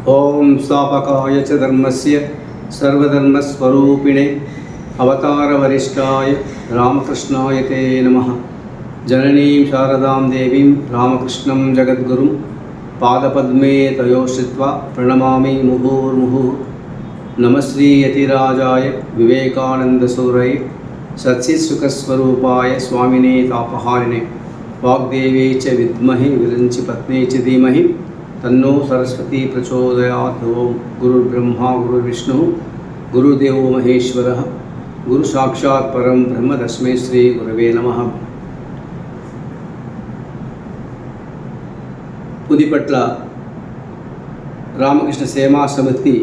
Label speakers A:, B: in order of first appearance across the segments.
A: ओम स्थापकाय च धर्मस्य सर्वधर्मस्वरूपिणे अवतारवरिष्ठाय रामकृष्णाय ते नमः। जननीं शारदां देवीं रामकृष्णं जगद्गुरुं पादपद्मे तयोश्रित्वा प्रणमामि मुहुर्मुहुः। नमः श्रीयतिराजाय विवेकानन्दसूरये सच्चित्सुखस्वरूपाय स्वामिने तापहारिणे वाग्देवी च विद्महे विरंचि पत्नी च धीमहि तन्नो सरस्वती प्रचोदयात्। ओम गुरुर्ब्रह्मा गुरुर्विष्णुः गुरुदेवो महेश्वरः गुरु साक्षात् परं ब्रह्म तस्मै श्री गुरवे नमः। पुदिपट्ल रामकृष्ण सेवा समिति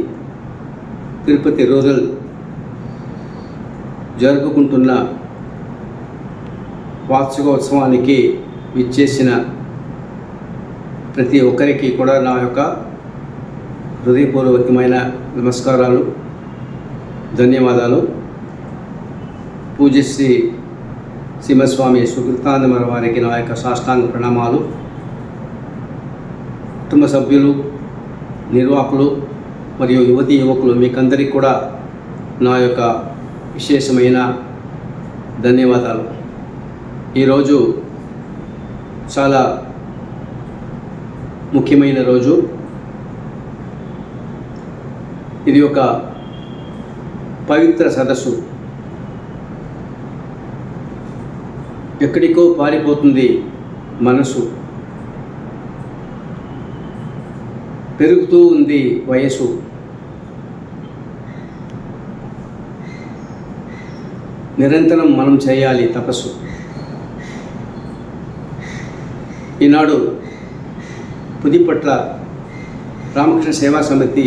A: తిరుపతి రూరల్ జరుపుకుంటున్న వార్షికోత్సవానికి విచ్చేసిన ప్రతి ఒక్కరికి కూడా నా యొక్క హృదయపూర్వకమైన నమస్కారాలు, ధన్యవాదాలు. పూజ్యశ్రీ శ్రీమస్వామి సుకృతానందమర వారికి నా యొక్క సాష్టాంగ ప్రణామాలు. కుటుంబ సభ్యులు, నిర్వాహకులు మరియు యువతీ యువకులు మీకందరికీ కూడా నా యొక్క విశేషమైన ధన్యవాదాలు. ఈరోజు చాలా ముఖ్యమైన రోజు. ఇది ఒక పవిత్ర సదస్సు. ఎక్కడికో పారిపోతుంది మనసు, పెరుగుతూ ఉంది వయసు. నిరంతరం మనం చేయాలి తపస్సు. ఈనాడు పుదిపట్ల రామకృష్ణ సేవా సమితి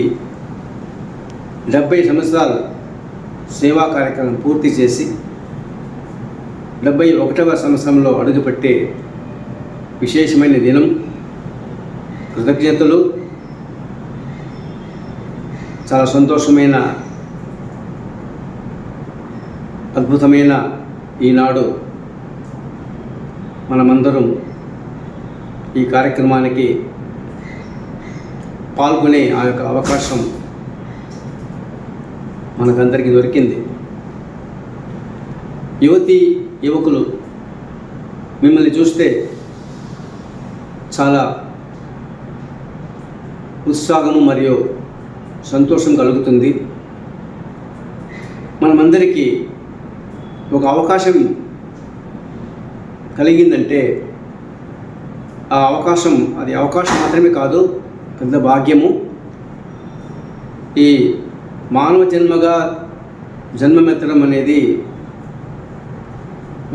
A: 70 సంవత్సరాల సేవా కార్యక్రమం పూర్తి చేసి 71వ సంవత్సరంలో అడుగుపెట్టే విశేషమైన దినం. కృతజ్ఞతలు. చాలా సంతోషమైన అద్భుతమైన ఈనాడు మనమందరం ఈ కార్యక్రమానికి పాల్గొనే ఆ యొక్క అవకాశం మనకందరికీ దొరికింది. యువతి యువకులు మిమ్మల్ని చూస్తే చాలా ఉత్సాహము మరియు సంతోషం కలుగుతుంది. మనమందరికీ ఒక అవకాశం కలిగిందంటే ఆ అవకాశం అది అవకాశం మాత్రమే కాదు, పెద్ద భాగ్యము. ఈ మానవ జన్మగా జన్మమెత్తడం అనేది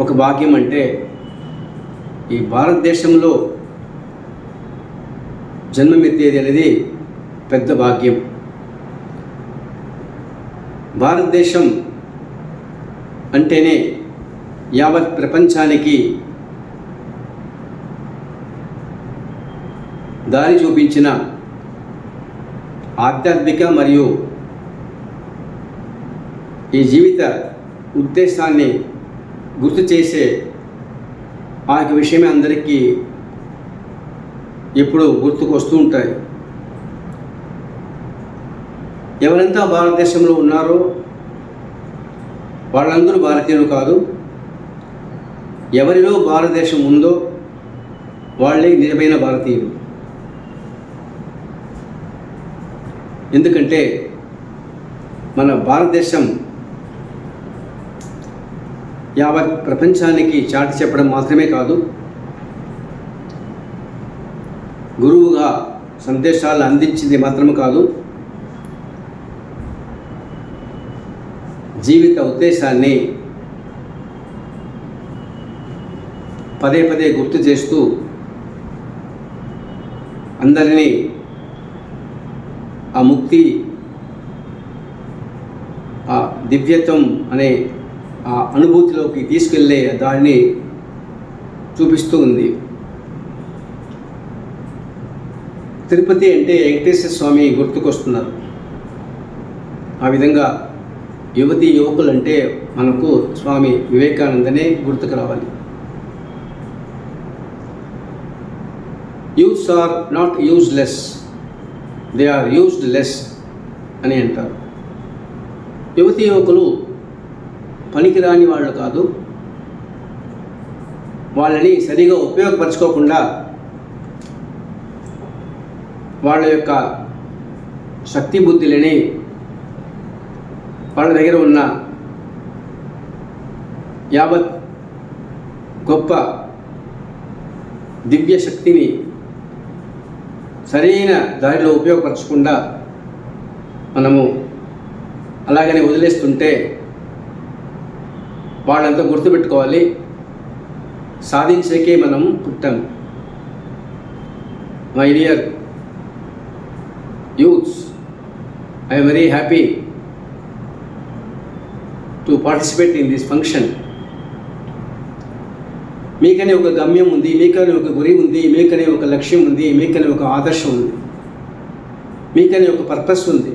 A: ఒక భాగ్యం. అంటే ఈ భారతదేశంలో జన్మమెత్తేది అనేది పెద్ద భాగ్యం. భారతదేశం అంటేనే యావత్ ప్రపంచానికి దారి చూపించిన ఆధ్యాత్మిక మరియు ఈ జీవిత ఉద్దేశాన్ని గుర్తు చేసే ఆ యొక్క విషయమే అందరికీ ఎప్పుడూ గుర్తుకు వస్తూ ఉంటాయి. ఎవరంతా భారతదేశంలో ఉన్నారో వాళ్ళందరూ భారతీయులు కాదు. ఎవరిలో భారతదేశం ఉందో వాళ్ళే నిజమైన భారతీయులు. ఎందుకంటే మన భారతదేశం యావత్ ప్రపంచానికి చాటి చెప్పడం మాత్రమే కాదు, గురువుగా సందేశాలు అందించింది మాత్రమే కాదు, జీవిత ఉద్దేశాన్ని పదే పదే గుర్తు చేస్తూ అందరినీ ఆ ముక్తి, ఆ దివ్యత్వం అనే ఆ అనుభూతిలోకి తీసుకెళ్ళే దాన్ని చూపిస్తూ ఉంది. తిరుపతి అంటే వెంకటేశ్వర స్వామి గుర్తుకొస్తున్నారు. ఆ విధంగా యువతీ యువకులు అంటే మనకు స్వామి వివేకానందనే గుర్తుకు రావాలి. Youths are not useless. They are used less అని అంటారు. యువతి యువకులు పనికిరాని వాళ్ళు కాదు. వాళ్ళని సరిగా ఉపయోగపరచుకోకుండా వాళ్ళ యొక్క శక్తి బుద్ధిని, వాళ్ళ దగ్గర ఉన్న యావత్ గొప్ప దివ్య శక్తిని సరైన దారిలో ఉపయోగపరచకుండా మనము అలాగనే వదిలేస్తుంటే వాళ్ళంతా గుర్తుపెట్టుకోవాలి, సాధించేకే మనం పుట్టాం. My dear youths, I am very happy to participate in this function. మీకనే ఒక గమ్యం ఉంది, మీకనే ఒక గురి ఉంది, మీకనే ఒక లక్ష్యం ఉంది, మీకనే ఒక ఆదర్శం ఉంది, మీకనే ఒక పర్పస్ ఉంది.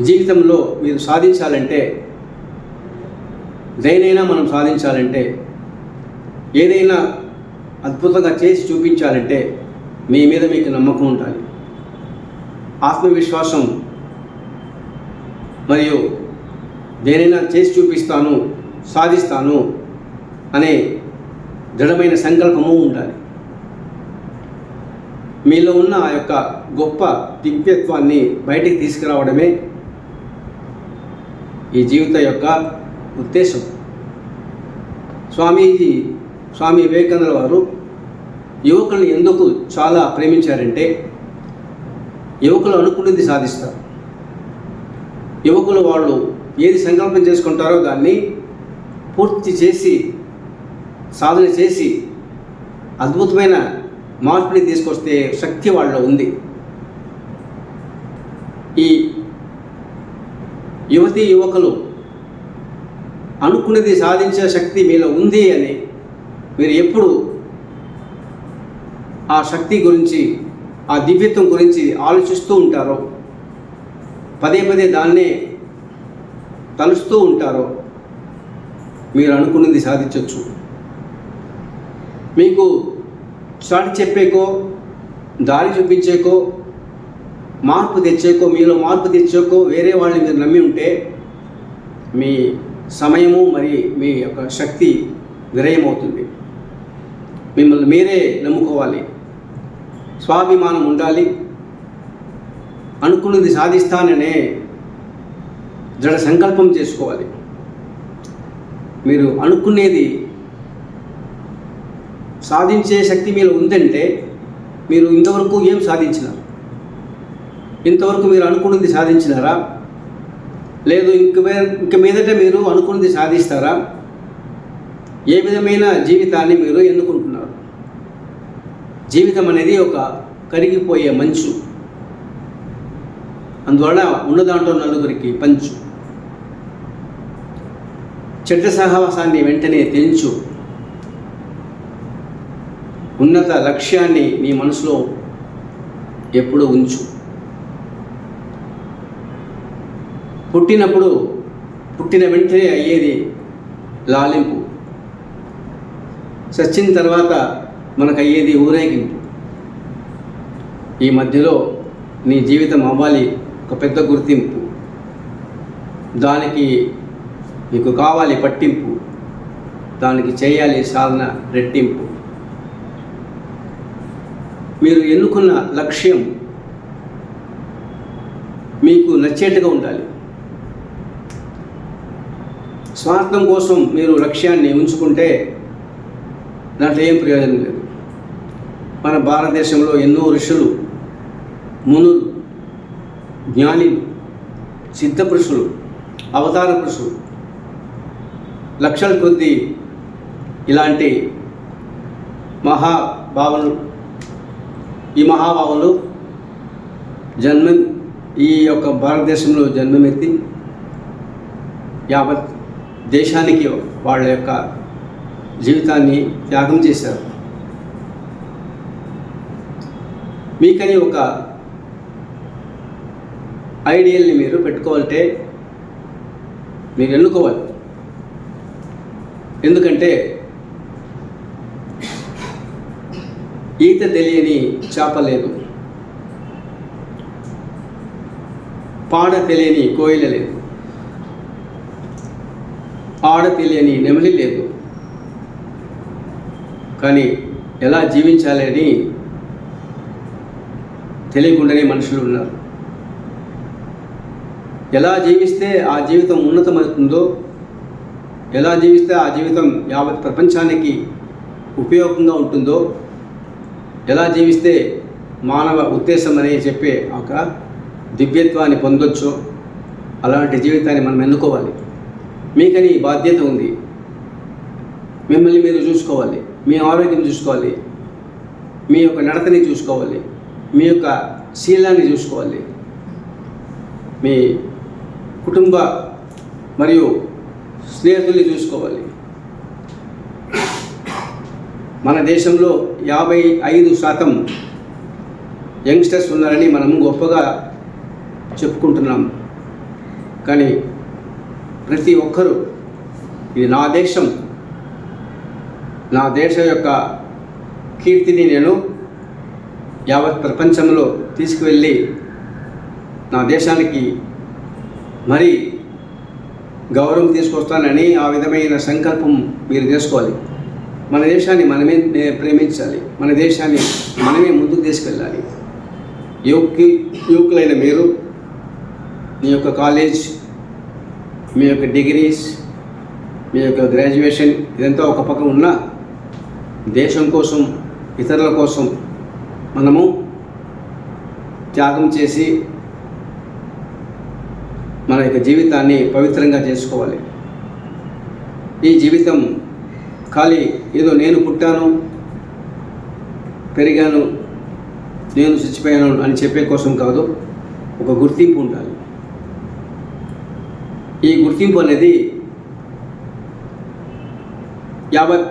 A: జీవితంలో మీరు సాధించాలంటే, దేనైనా మనం సాధించాలంటే, ఏదైనా అద్భుతంగా చేసి చూపించాలంటే మీ మీద మీకు నమ్మకం ఉండాలి, ఆత్మవిశ్వాసం, మరియు దేనైనా చేసి చూపిస్తాను, సాధిస్తాను అనే దృఢమైన సంకల్పము ఉండాలి. మీలో ఉన్న ఆ యొక్క గొప్ప దివ్యత్వాన్ని బయటికి తీసుకురావడమే ఈ జీవిత యొక్క ఉద్దేశం. స్వామి వివేకానంద వారు యువకుల్ని ఎందుకు చాలా ప్రేమించారంటే, యువకులు అనుకున్నది సాధిస్తారు. యువకులు వాళ్ళు ఏది సంకల్పం చేసుకుంటారో దాన్ని పూర్తి చేసి, సాధన చేసి అద్భుతమైన మార్పుని తీసుకొస్తే శక్తి వాళ్ళలో ఉంది. ఈ యువతీ యువకులు అనుకున్నది సాధించే శక్తి మీలో ఉంది అని మీరు ఎప్పుడు ఆ శక్తి గురించి, ఆ దివ్యత్వం గురించి ఆలోచిస్తూ ఉంటారో, పదే పదే దాన్నే తలుస్తూ ఉంటారో, మీరు అనుకున్నది సాధించవచ్చు. మీకు చాటి చెప్పేకో, దారి చూపించేకో, మార్పు తెచ్చేకో, మీలో మార్పు తెచ్చేకో వేరే వాళ్ళని మీరు నమ్మి ఉంటే మీ సమయము మరి మీ యొక్క శక్తి విరయమవుతుంది. మిమ్మల్ని మీరే నమ్ముకోవాలి, స్వాభిమానం ఉండాలి, అనుకున్నది సాధిస్తాననే దృఢ సంకల్పం చేసుకోవాలి. మీరు అనుకునేది సాధించే శక్తి మీలో ఉందంటే మీరు ఇంతవరకు ఏం సాధించినారు? ఇంతవరకు మీరు అనుకున్నది సాధించినారా? లేదు ఇంక మీదట మీరు అనుకున్నది సాధిస్తారా? ఏ విధమైన జీవితాన్ని మీరు ఎన్నుకుంటున్నారు? జీవితం అనేది ఒక కరిగిపోయే మంచు, అందువల్ల ఉన్న దాంట్లో నలుగురికి పంచు. చెడ్డ సహవాసాన్ని వెంటనే తెంచు. ఉన్నత లక్ష్యాన్ని నీ మనసులో ఎప్పుడూ ఉంచు. పుట్టిన వెంటనే అయ్యేది లాలింపు, చచ్చిన తర్వాత మనకు అయ్యేది ఊరేగింపు. ఈ మధ్యలో నీ జీవితం అవ్వాలి ఒక పెద్ద గుర్తింపు, దానికి మీకు కావాలి పట్టింపు, దానికి చేయాలి సాధన రెట్టింపు. మీరు ఎన్నుకున్న లక్ష్యం మీకు నచ్చేట్టుగా ఉండాలి. స్వార్థం కోసం మీరు లక్ష్యాన్ని ఉంచుకుంటే దాంట్లో ఏం ప్రయోజనం లేదు. మన భారతదేశంలో ఎన్నో ఋషులు, మునులు, జ్ఞానులు, సిద్ధపురుషులు, అవతార పురుషులు, లక్షల కొద్ది ఇలాంటి ఈ మహాభావులు ఈ యొక్క భారతదేశంలో జన్మమెత్తి యావత్ దేశానికి వాళ్ళ యొక్క జీవితాన్ని త్యాగం చేశారు. మీకని ఒక ఐడియల్ని మీరు పెట్టుకోవాలంటే మీరు ఎన్నుకోవాలి. ఎందుకంటే ఈత తెలియని చేప లేదు, పాడ తెలియని కోయిల లేదు, ఆడ తెలియని నెమలి లేదు. కానీ ఎలా జీవించాలని తెలియకుండానే మనుషులు ఉన్నారు. ఎలా జీవిస్తే ఆ జీవితం ఉన్నతమవుతుందో, ఎలా జీవిస్తే ఆ జీవితం యావత్ ప్రపంచానికి ఉపయోగంగా ఉంటుందో, ఎలా జీవిస్తే మానవ ఉద్దేశం అని చెప్పే ఒక దివ్యత్వాన్ని పొందొచ్చో అలాంటి జీవితాన్ని మనం ఎన్నుకోవాలి. మీకని బాధ్యత ఉంది. మిమ్మల్ని మీరు చూసుకోవాలి, మీ ఆరోగ్యం చూసుకోవాలి, మీ యొక్క నడతని చూసుకోవాలి, మీ యొక్క శీలాన్ని చూసుకోవాలి, మీ కుటుంబ మరియు స్నేహితుల్ని చూసుకోవాలి. మన దేశంలో 55% యంగ్స్టర్స్ ఉన్నారని మనం గొప్పగా చెప్పుకుంటున్నాం. కానీ ప్రతి ఒక్కరూ ఇది నా దేశం, నా దేశం యొక్క కీర్తిని నేను యావత్ ప్రపంచంలో తీసుకువెళ్ళి నా దేశానికి మరి గౌరవం తీసుకొస్తానని ఆ విధమైన సంకల్పం మీరు చేసుకోవాలి. మన దేశాన్ని మనమే ప్రేమించాలి, మన దేశాన్ని మనమే ముందుకు తీసుకెళ్ళాలి. యువకులైన మీరు మీ యొక్క కాలేజ్, మీ యొక్క డిగ్రీస్, మీ యొక్క గ్రాడ్యుయేషన్ ఇదంతా ఒక పక్క ఉన్న దేశం కోసం, ఇతరుల కోసం మనము త్యాగం చేసి మన యొక్క జీవితాన్ని పవిత్రంగా చేసుకోవాలి. ఈ జీవితం ఖాళీ ఏదో నేను పుట్టాను, పెరిగాను, నేను చచ్చిపోయాను అని చెప్పే కోసం కాదు, ఒక గుర్తింపు ఉండాలి. ఈ గుర్తింపు అనేది యావత్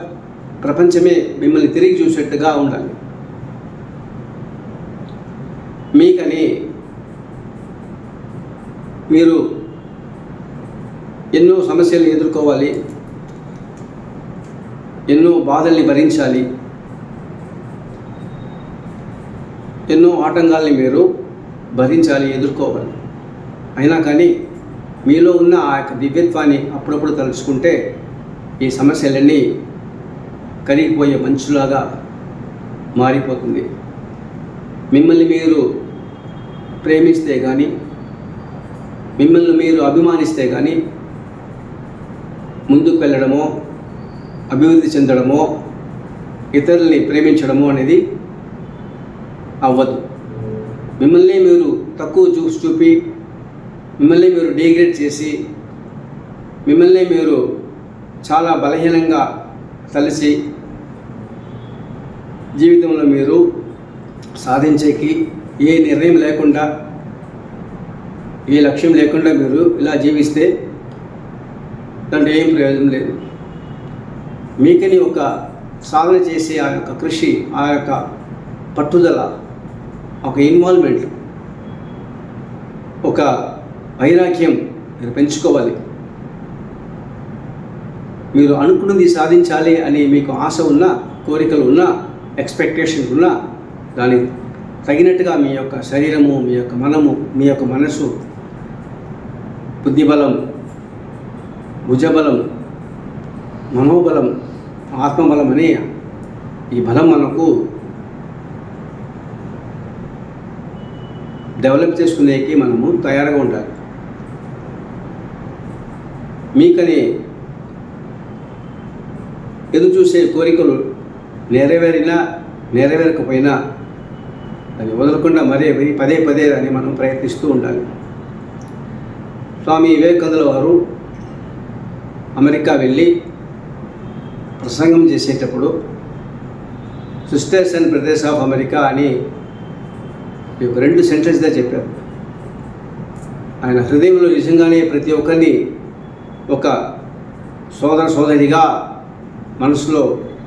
A: ప్రపంచమే మిమ్మల్ని తిరిగి చూసేట్టుగా ఉండాలి. మీకని మీరు ఎన్నో సమస్యలు ఎదుర్కోవాలి, ఎన్నో బాధల్ని భరించాలి, ఎన్నో ఆటంకాల్ని మీరు భరించాలి, ఎదుర్కోవాలి. అయినా కానీ మీలో ఉన్న ఆ యొక్క దివ్యత్వాన్ని అప్పుడప్పుడు తలుచుకుంటే ఈ సమస్యలన్నీ కరిగిపోయే మంచులాగా మారిపోతుంది. మిమ్మల్ని మీరు ప్రేమిస్తే కానీ, మిమ్మల్ని మీరు అభిమానిస్తే కానీ ముందుకు వెళ్ళడమో, అభివృద్ధి చెందడమో, ఇతరుల్ని ప్రేమించడమో అనేది అవ్వదు. మిమ్మల్ని మీరు తక్కువ చూపి, మిమ్మల్ని మీరు డిగ్రేడ్ చేసి, మిమ్మల్ని మీరు చాలా బలహీనంగా తలసి జీవితంలో మీరు సాధించేకి ఏ నిర్ణయం లేకుండా, ఏ లక్ష్యం లేకుండా మీరు ఇలా జీవిస్తే దాంట్లో ఏం ప్రయోజనం లేదు. మీకని ఒక సాధన చేసే ఆ యొక్క కృషి, ఆ యొక్క పట్టుదల, ఒక ఇన్వాల్వ్మెంట్, ఒక వైరాగ్యం మీరు పెంచుకోవాలి. మీరు అనుకున్నది సాధించాలి అని మీకు ఆశ ఉన్నా, కోరికలు ఉన్నా, ఎక్స్పెక్టేషన్స్ ఉన్నా దానికి తగినట్టుగా మీ యొక్క శరీరము, మీ యొక్క మనము, మీ యొక్క మనసు, బుద్ధిబలం, భుజబలం, మనోబలం, ఆత్మబలం అనే ఈ బలం మనకు డెవలప్ చేసుకునేకి మనము తయారుగా ఉండాలి. మీకని ఎదురు చూసే కోరికలు నెరవేరినా నెరవేరకపోయినా అది వదలకుండా పదే పదే అని మనం ప్రయత్నిస్తూ ఉండాలి. స్వామి వివేకానంద వారు అమెరికా వెళ్ళి ప్రసంగం చేసేటప్పుడు sisters and brothers of America అని ఒక 2 సెంటెన్స్గా చెప్పారు. ఆయన హృదయంలో నిజంగానే ప్రతి ఒక్కరిని ఒక సోదర సోదరిగా మనసులో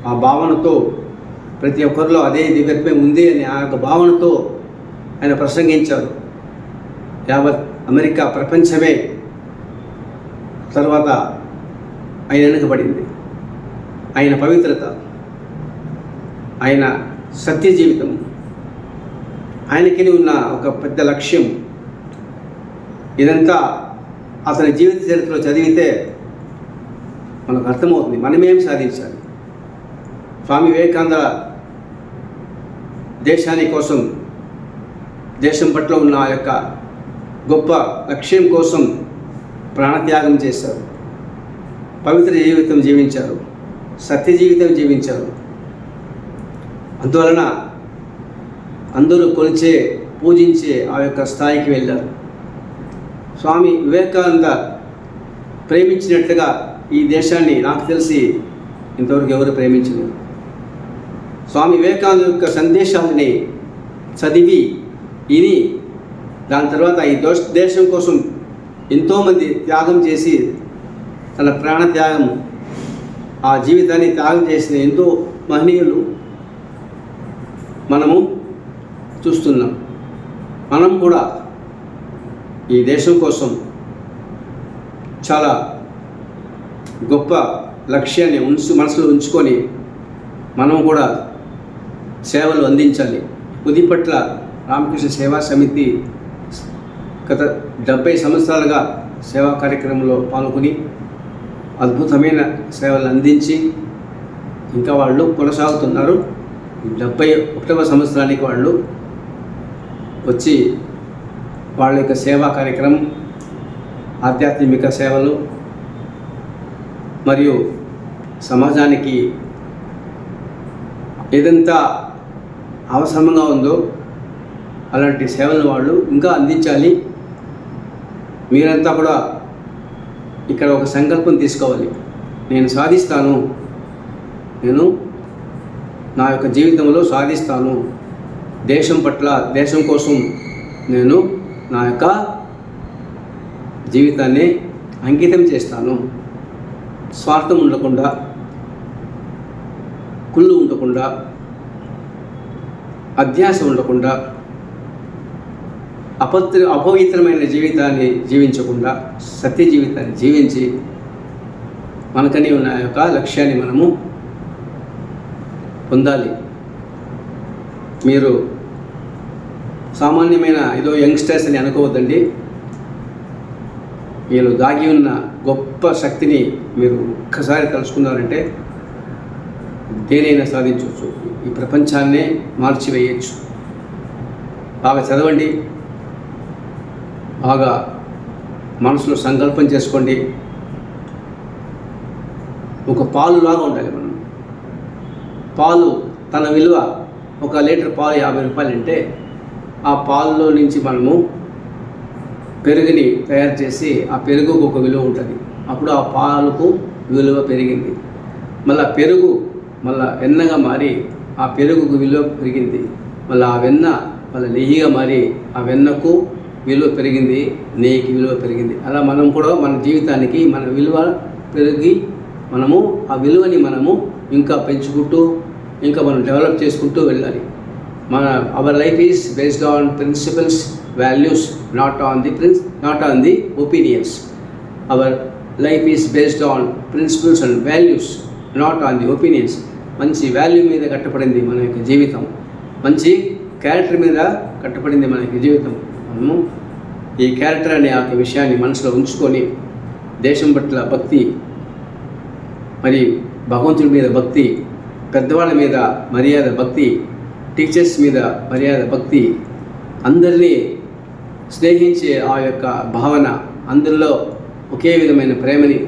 A: ఆ భావనతో, ప్రతి ఒక్కరిలో అదే దివ్యత్వం ఉంది అని ఆ యొక్క భావనతో ఆయన ప్రసంగించారు. యావత్ అమెరికా ప్రపంచమే తర్వాత ఆయన వెనుకబడింది. ఆయన పవిత్రత, ఆయన సత్య జీవితం, ఆయనకి ఉన్న ఒక పెద్ద లక్ష్యం ఇదంతా అతని జీవిత చరిత్రలో చదివితే మనకు అర్థమవుతుంది మనమేం సాధించాలి. స్వామి వివేకానంద దేశాని కోసం, దేశం పట్ల ఉన్న ఆ యొక్క గొప్ప లక్ష్యం కోసం ప్రాణత్యాగం చేశారు, పవిత్ర జీవితం జీవించారు, సత్య జీవితం జీవించారు. అందువలన అందరూ కొలిచే, పూజించే ఆ యొక్క స్థాయికి వెళ్ళారు. స్వామి వివేకానంద ప్రేమించినట్లుగా ఈ దేశాన్ని నాకు తెలిసి ఇంతవరకు ఎవరు ప్రేమించలేదు. స్వామి వివేకానంద యొక్క సందేశాలని చదివి విని దాని తర్వాత ఈ దేశం కోసం ఎంతోమంది త్యాగం చేసి తన ప్రాణత్యాగం, ఆ జీవితాన్ని త్యాగం చేసిన ఎంతో మహనీయులు మనము చూస్తున్నాం. మనం కూడా ఈ దేశం కోసం చాలా గొప్ప లక్ష్యాన్ని మనసులో ఉంచుకొని మనం కూడా సేవలు అందించాలి. పుదిపట్ల రామకృష్ణ సేవా సమితి గత 70 సంవత్సరాలుగా సేవా కార్యక్రమంలో పాల్గొని అద్భుతమైన సేవలు అందించి ఇంకా వాళ్ళు కొనసాగుతున్నారు. 71వ సంవత్సరానికి వాళ్ళు వచ్చి వాళ్ళ యొక్క సేవా కార్యక్రమం, ఆధ్యాత్మిక సేవలు మరియు సమాజానికి ఏదంతా అవసరంగా ఉందో అలాంటి సేవలను వాళ్ళు ఇంకా అందించాలి. మీరంతా కూడా ఇక్కడ ఒక సంకల్పం తీసుకోవాలి. నేను సాధిస్తాను, నేను నా యొక్క జీవితంలో సాధిస్తాను, దేశం పట్ల, దేశం కోసం నేను నా యొక్క జీవితాన్ని అంకితం చేస్తాను. స్వార్థం ఉండకుండా, కుళ్ళు ఉండకుండా, అధ్యాస ఉండకుండా, అపవిత్రమైన జీవితాన్ని జీవించకుండా సత్య జీవితాన్ని జీవించి మనకని ఉన్న యొక్క లక్ష్యాన్ని మనము పొందాలి. మీరు సామాన్యమైన ఏదో యంగ్స్టర్స్ అని అనుకోవద్దండి. మీరు దాగి ఉన్న గొప్ప శక్తిని మీరు ఒక్కసారి కలుసుకున్నారంటే దేనైనా సాధించవచ్చు, ఈ ప్రపంచాన్నే మార్చివేయచ్చు. బాగా చదవండి, బాగా మనసులో సంకల్పం చేసుకోండి. ఒక పాలులాగా ఉండాలి మనం. పాలు తన విలువ, 1 లీటర్ పాలు 50 రూపాయలు అంటే ఆ పాలలో నుంచి మనము పెరుగుని తయారు చేసి ఆ పెరుగుకు ఒక విలువ ఉంటుంది. అప్పుడు ఆ పాలకు విలువ పెరిగింది. మళ్ళీ పెరుగు మళ్ళీ వెన్నగా మారి ఆ పెరుగుకు విలువ పెరిగింది. మళ్ళీ ఆ వెన్న మళ్ళీ నెయ్యిగా మారి ఆ వెన్నకు విలువ పెరిగింది, నెయ్యికి విలువ పెరిగింది. అలా మనం కూడా మన జీవితానికి మన విలువ పెరిగి మనము ఆ విలువని మనము ఇంకా పెంచుకుంటూ ఇంకా మనం డెవలప్ చేసుకుంటూ వెళ్ళాలి. Our life is based on principles, values, not on the opinions. Our life is based on principles and values, not on the opinions. మంచి వాల్యూ మీద కట్టబడింది మన యొక్క జీవితం, మంచి క్యారెక్టర్ మీద కట్టబడింది మన యొక్క జీవితం. మనము ఈ క్యారెక్టర్ అనే ఆ విషయాన్ని మనసులో ఉంచుకొని దేశం పట్ల భక్తి, మరి భగవంతుడి మీద భక్తి, పెద్దవాళ్ళ మీద మర్యాద భక్తి, టీచర్స్ మీద మర్యాద భక్తి, అందరినీ స్నేహించే ఆ యొక్క భావన, అందరిలో ఒకే విధమైన ప్రేమని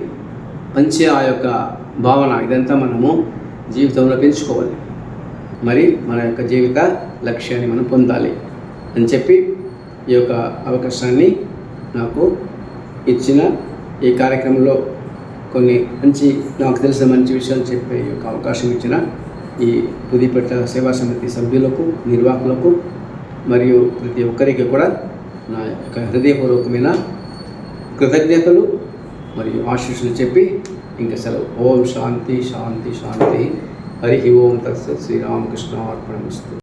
A: పంచే ఆ యొక్క భావన, ఇదంతా మనము జీవితంలో పెంచుకోవాలి. మరి మన యొక్క జీవిత లక్ష్యాన్ని మనం పొందాలి అని చెప్పి ఈ యొక్క అవకాశాన్ని నాకు ఇచ్చిన ఈ కార్యక్రమంలో కొన్ని నాకు తెలిసిన మంచి విషయాలు చెప్పే ఈ యొక్క అవకాశం ఇచ్చిన ఈ పుదిపట్ల సేవా సమితి సభ్యులకు, నిర్వాహకులకు మరియు ప్రతి ఒక్కరికి కూడా నా యొక్క హృదయపూర్వకమైన కృతజ్ఞతలు మరియు ఆశీస్సులు చెప్పి ఇంకా సెలవు. ఓం శాంతి శాంతి శాంతి. హరి ఓం తత్సత్. శ్రీరామకృష్ణ అర్పణమస్తు.